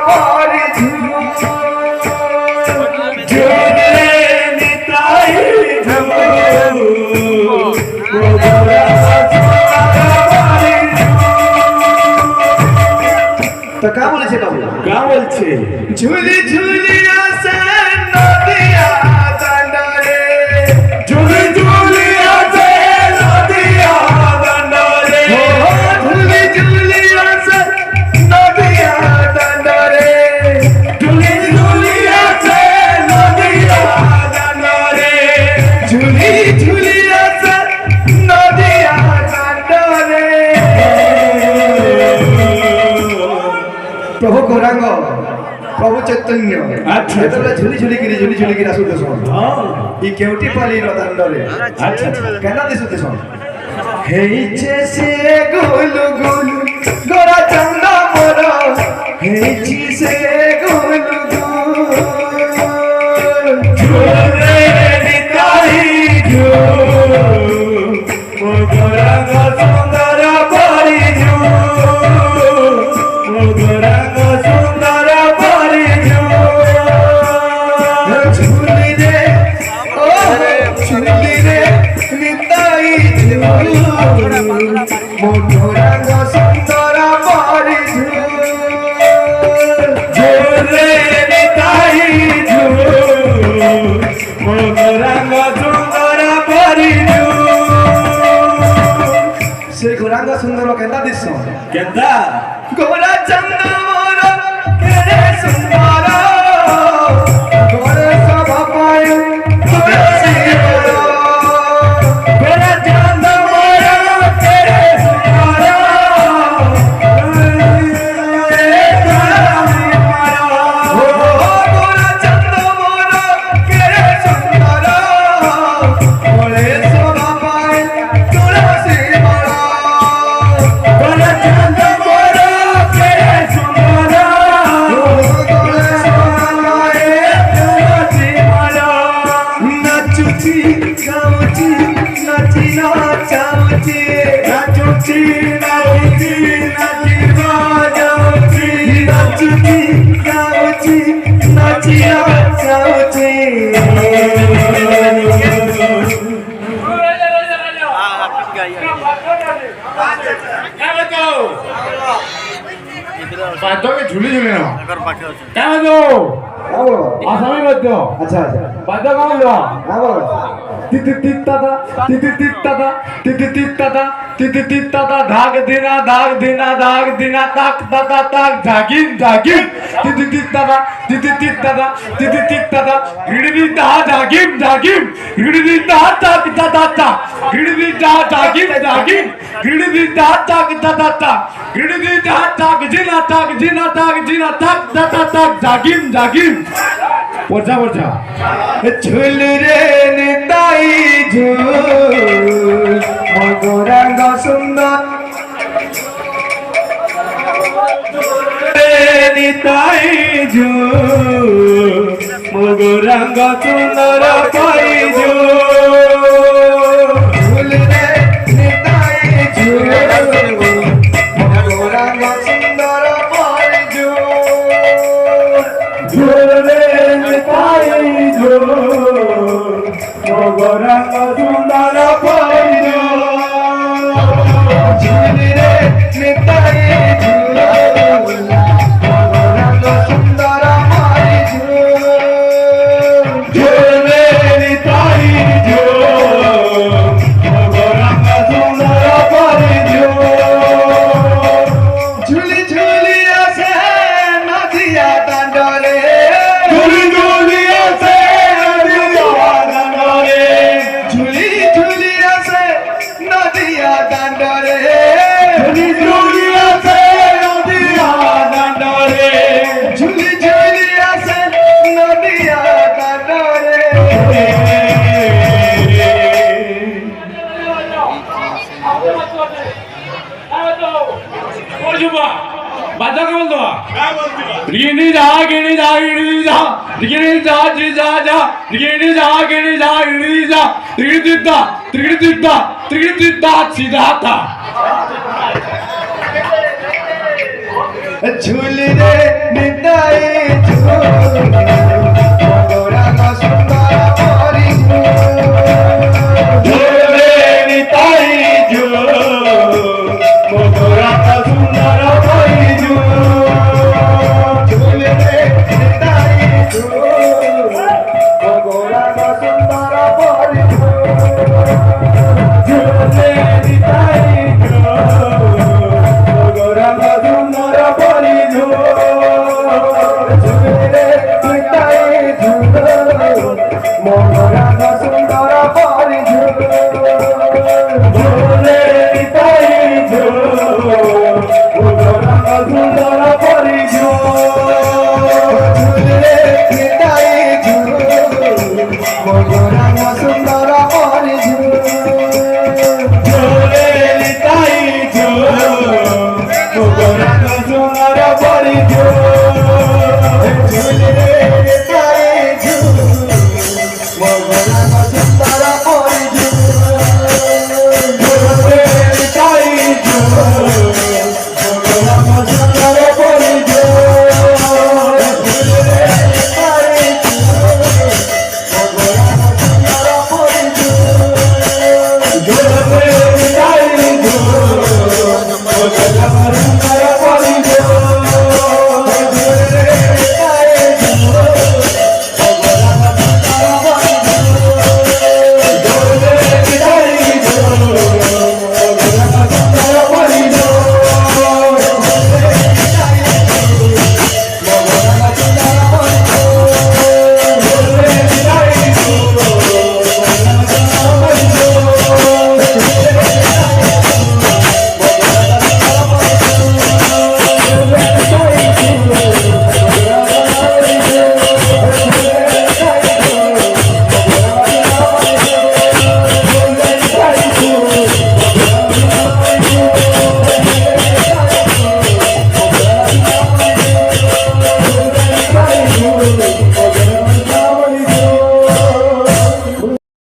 পারি ঝুলে নিতাই ঝুল तो क्या बोले छे बाबू क्या बोल छे झूली झूली आसे नदिया दंडरे झूली झूली आसे नदिया दंडरे झूली झूली आसे नदिया दंडरे झूली झूली आसे नदिया दंडरे झूली झूली आसे नदिया दंडरे प्रभु गौरांग प्रभु चैतन्य अच्छा जेतले झुली झुली गिरी आसुते सन हां ई केउटी पाली रो दांडरे अच्छा केना दिसुते सन हेइछे से गुलु गुलु गोरा चंदा मोर हेइछी से गुलु गुलु झुले निताई झुल मो गौरांग सुंदर पारी झुल मो गौरांग मोटोरंग सुंदर पारी झूले निताई झूल मोटोरंग सुंदर पारी से गौरांग सुंदर केंदा दिस केंदा गोरा चंदा मोर केरे सुंदर गोरे सभा पाय तुलसी झुली झुली ना क्या दो आसामी मध्य अच्छा अच्छा बाजा कौन लो तिति तित्ता धाग दिना ताक ताता ताक जागिन तिति तित्ता हिडदी ता जागिन हिडदी ता ताक ताता हिडदी ता जागिन हिडदी ता ताक ताता हिडदी ता ताक जिना ताक ताक ताता जागिन पोचा झूल रे निताई झूल मो गौरांग सुंदर निताई झूल मो गौरांग सुंदर पाई झूल रे निताई झूल मो गौरांग सुंदर पाई झूल रे निताई झूल मो गौरांग सुंदर पाई झूल रे निताई झूल मो गौरांग सुंदर पाई झूल रे निताई झूल मो गौरांग सुंदर पाई झूली झूली आसे नदिया दांडरे झूली झूली आसे नदिया दांडरे झूली झूली आसे नदिया दांडरे झूली झूली आसे नदिया दांडरे झूली झूली आसे नदिया दांडरे बाजा का बोल दो गिनी जा गिनी जा गिनी जा गिनी जा जी जा जा गिनी जा गिनी जा गिनी जा त्रिगुटिता सीधा था झूल रे निता কে